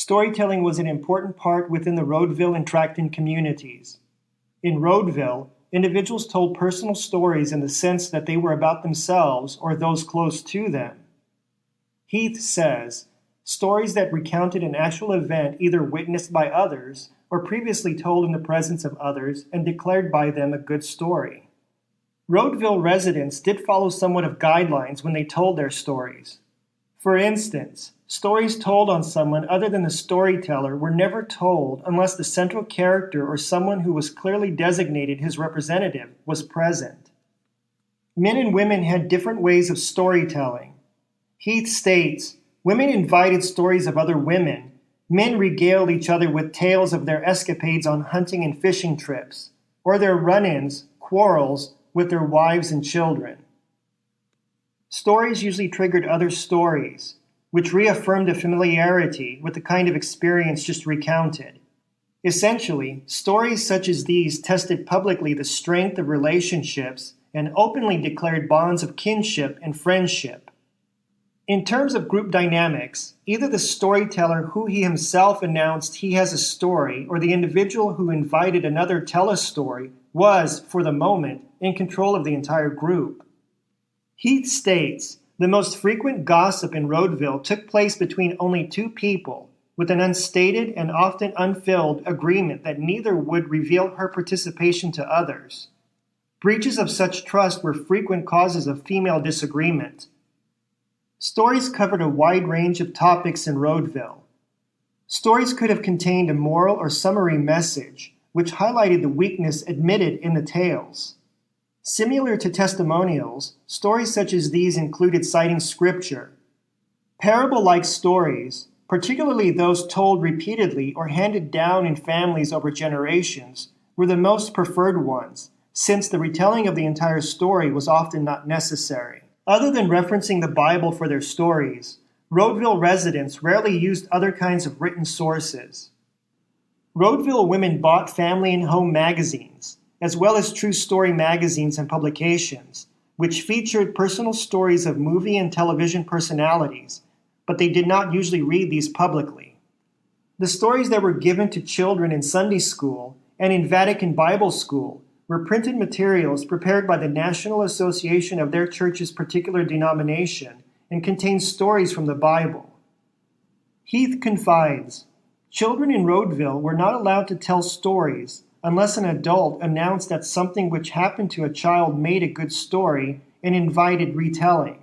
Storytelling was an important part within the Rhodeville and Tracton communities. In Rhodeville, individuals told personal stories in the sense that they were about themselves or those close to them. Heath says, stories that recounted an actual event either witnessed by others or previously told in the presence of others and declared by them a good story. Rhodeville residents did follow somewhat of guidelines when they told their stories. For instance, stories told on someone other than the storyteller were never told unless the central character or someone who was clearly designated his representative was present. Men and women had different ways of storytelling. Heath states, women invited stories of other women. Men regaled each other with tales of their escapades on hunting and fishing trips, or their run-ins, quarrels, with their wives and children. Stories usually triggered other stories, which reaffirmed a familiarity with the kind of experience just recounted. Essentially, stories such as these tested publicly the strength of relationships and openly declared bonds of kinship and friendship. In terms of group dynamics, either the storyteller who he himself announced he has a story or the individual who invited another tell a story was, for the moment, in control of the entire group. Heath states, the most frequent gossip in Rhodeville took place between only two people, with an unstated and often unfilled agreement that neither would reveal her participation to others. Breaches of such trust were frequent causes of female disagreement. Stories covered a wide range of topics in Rhodeville. Stories could have contained a moral or summary message, which highlighted the weakness admitted in the tales. Similar to testimonials, stories such as these included citing scripture. Parable-like stories, particularly those told repeatedly or handed down in families over generations, were the most preferred ones, since the retelling of the entire story was often not necessary. Other than referencing the Bible for their stories, Rhodeville residents rarely used other kinds of written sources. Rhodeville women bought family and home magazines, as well as true story magazines and publications, which featured personal stories of movie and television personalities, but they did not usually read these publicly. The stories that were given to children in Sunday school and in Vatican Bible School were printed materials prepared by the National Association of their church's particular denomination and contained stories from the Bible. Heath confides, children in Rhodeville were not allowed to tell stories unless an adult announced that something which happened to a child made a good story and invited retelling.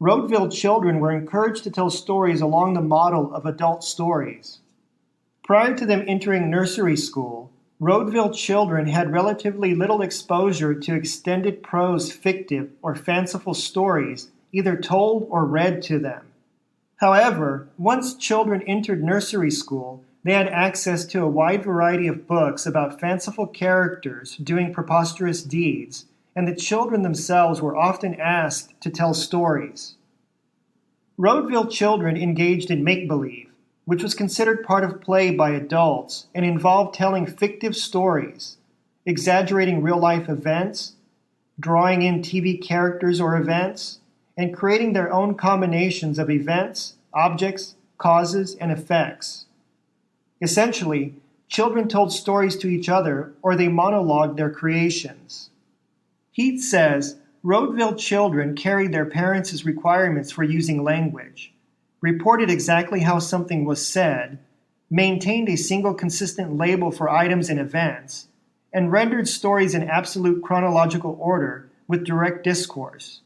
Rhodeville children were encouraged to tell stories along the model of adult stories. Prior to them entering nursery school, Rhodeville children had relatively little exposure to extended prose, fictive, or fanciful stories, either told or read to them. However, once children entered nursery school, they had access to a wide variety of books about fanciful characters doing preposterous deeds, and the children themselves were often asked to tell stories. Rhodeville children engaged in make-believe, which was considered part of play by adults and involved telling fictive stories, exaggerating real-life events, drawing in TV characters or events, and creating their own combinations of events, objects, causes, and effects. Essentially, children told stories to each other or they monologued their creations. Heath says, Rhodeville children carried their parents' requirements for using language, reported exactly how something was said, maintained a single consistent label for items and events, and rendered stories in absolute chronological order with direct discourse.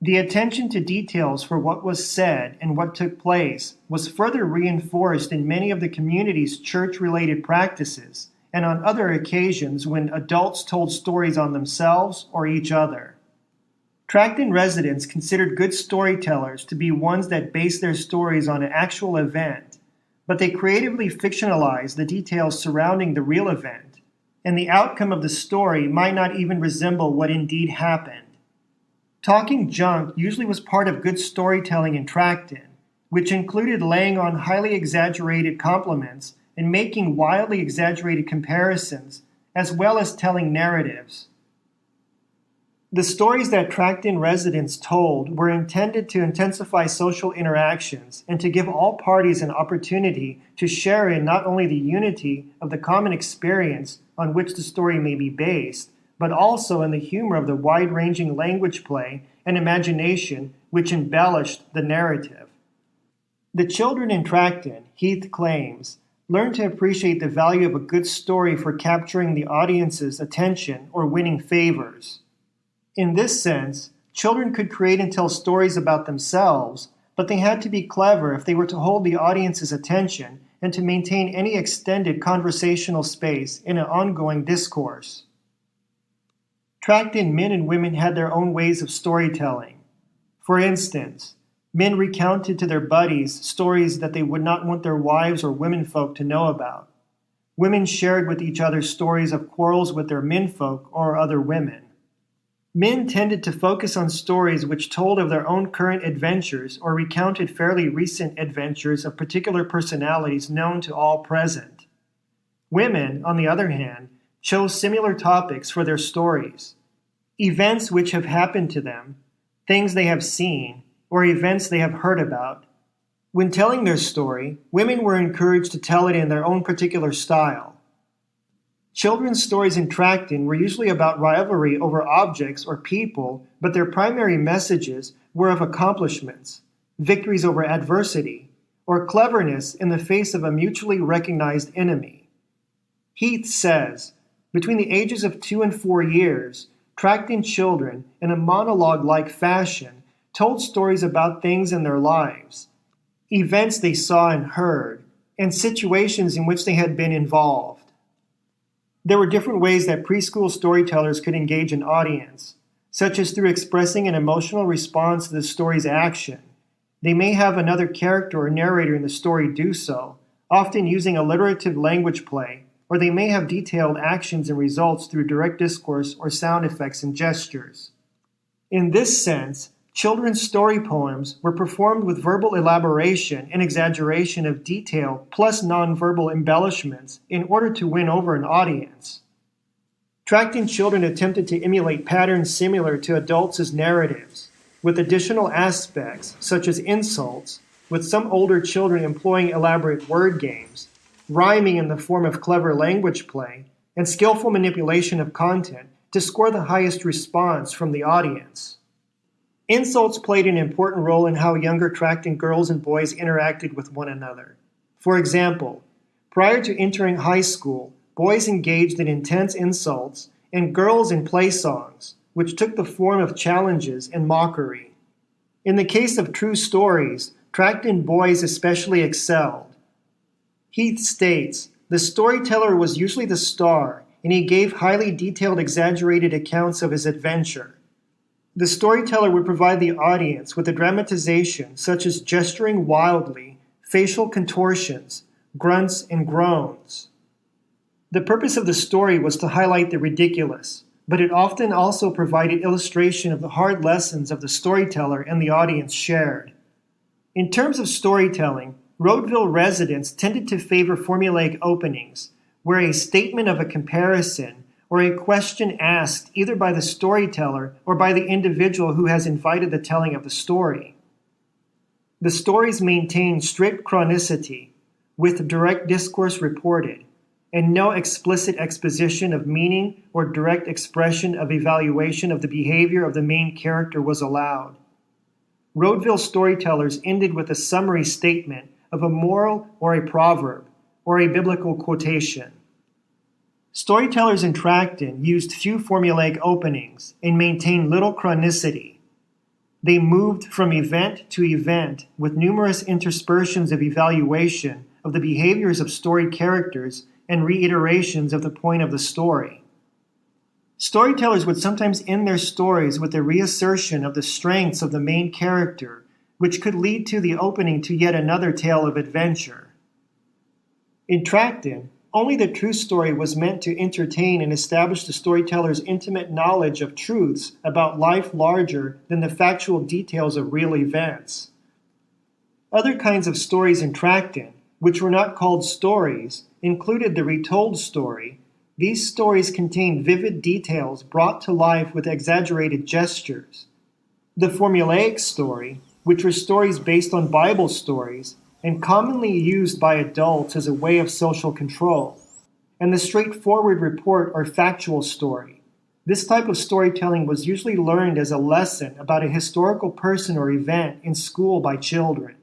The attention to details for what was said and what took place was further reinforced in many of the community's church-related practices and on other occasions when adults told stories on themselves or each other. Tracton residents considered good storytellers to be ones that based their stories on an actual event, but they creatively fictionalized the details surrounding the real event, and the outcome of the story might not even resemble what indeed happened. Talking junk usually was part of good storytelling in Tracton, which included laying on highly exaggerated compliments and making wildly exaggerated comparisons, as well as telling narratives. The stories that Tracton residents told were intended to intensify social interactions and to give all parties an opportunity to share in not only the unity of the common experience on which the story may be based, but also in the humor of the wide-ranging language play and imagination which embellished the narrative. The children in Tracton, Heath claims, learned to appreciate the value of a good story for capturing the audience's attention or winning favors. In this sense, children could create and tell stories about themselves, but they had to be clever if they were to hold the audience's attention and to maintain any extended conversational space in an ongoing discourse. Tracton men and women had their own ways of storytelling. For instance, men recounted to their buddies stories that they would not want their wives or womenfolk to know about. Women shared with each other stories of quarrels with their menfolk or other women. Men tended to focus on stories which told of their own current adventures or recounted fairly recent adventures of particular personalities known to all present. Women, on the other hand, chose similar topics for their stories. Events which have happened to them, things they have seen, or events they have heard about. When telling their story, women were encouraged to tell it in their own particular style. Children's stories in Tracton were usually about rivalry over objects or people, but their primary messages were of accomplishments, victories over adversity, or cleverness in the face of a mutually recognized enemy. Heath says, between the ages of 2 and 4 years, Tracton children, in a monologue-like fashion, told stories about things in their lives, events they saw and heard, and situations in which they had been involved. There were different ways that preschool storytellers could engage an audience, such as through expressing an emotional response to the story's action. They may have another character or narrator in the story do so, often using alliterative language play, or they may have detailed actions and results through direct discourse or sound effects and gestures. In this sense, children's story poems were performed with verbal elaboration and exaggeration of detail plus nonverbal embellishments in order to win over an audience. Tracton children attempted to emulate patterns similar to adults' narratives, with additional aspects such as insults, with some older children employing elaborate word games, rhyming in the form of clever language play, and skillful manipulation of content to score the highest response from the audience. Insults played an important role in how younger Tracton girls and boys interacted with one another. For example, prior to entering high school, boys engaged in intense insults and girls in play songs, which took the form of challenges and mockery. In the case of true stories, Tracton boys especially excelled. Heath states, the storyteller was usually the star, and he gave highly detailed, exaggerated accounts of his adventure. The storyteller would provide the audience with a dramatization such as gesturing wildly, facial contortions, grunts, and groans. The purpose of the story was to highlight the ridiculous, but it often also provided illustration of the hard lessons of the storyteller and the audience shared. In terms of storytelling, Rhodeville residents tended to favor formulaic openings, where a statement of a comparison or a question asked either by the storyteller or by the individual who has invited the telling of the story. The stories maintain strict chronicity, with direct discourse reported, and no explicit exposition of meaning or direct expression of evaluation of the behavior of the main character was allowed. Rhodeville storytellers ended with a summary statement of a moral or a proverb, or a biblical quotation. Storytellers in Tracton used few formulaic openings and maintained little chronicity. They moved from event to event with numerous interspersions of evaluation of the behaviors of story characters and reiterations of the point of the story. Storytellers would sometimes end their stories with a reassertion of the strengths of the main character, which could lead to the opening to yet another tale of adventure. In Tracton, only the true story was meant to entertain and establish the storyteller's intimate knowledge of truths about life larger than the factual details of real events. Other kinds of stories in Tracton, which were not called stories, included the retold story, These stories contain vivid details brought to life with exaggerated gestures. The formulaic story, which were stories based on Bible stories and commonly used by adults as a way of social control, and the straightforward report or factual story. This type of storytelling was usually learned as a lesson about a historical person or event in school by children.